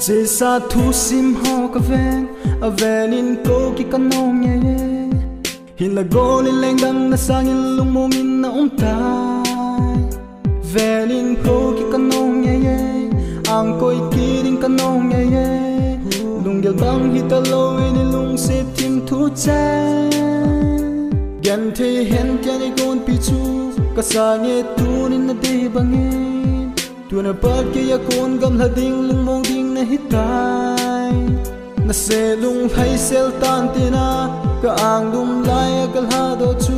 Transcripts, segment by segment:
Chỉ xa thu sim ho ka ven a venin ko ki kanong ye hin la go lên leng dang na sang in lung mong in na tai venin ko ki kanong ye ang koi ki ring kanong ye lung gel bang hi ta lo in lung se tim thu che gan the hen kya ni gon pi chu ka sang ye tu nin na de bangin tu na pat ke ya kon gam la ding lung mong ding na hitai na se lung hai sel tan tina ka ang dum lai kal ha do chu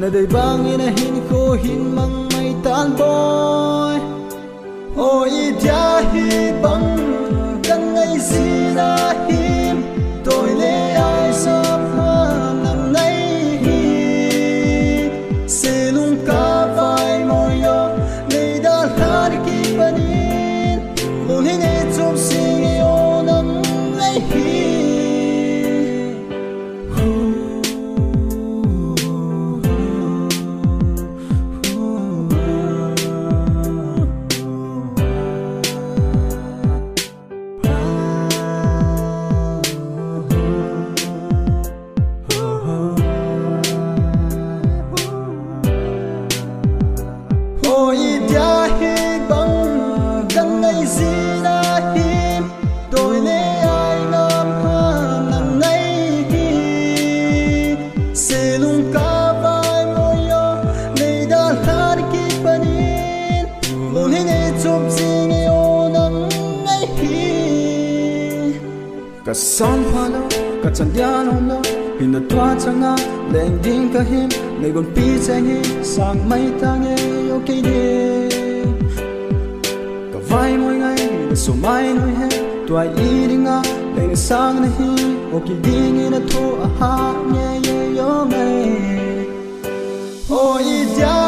na dei bang in a hin ko hin mang mai tan boy o i dia hi bang kan ngai si na him tôi le ai sắp ha nang ngai hi se lung ka vai mo yo nei da ha ki panin lo ni ne chop sing yo nang ngai hi ka son phalo ka chan dia no lo hin na twa changa leng ding ka him nei gon pi chang hi sang mai tang e okay de ka vai moi ngai na so mai noi he twa i ringa leng sang na hi okay ding in a tho a ha ye yo mai o i dia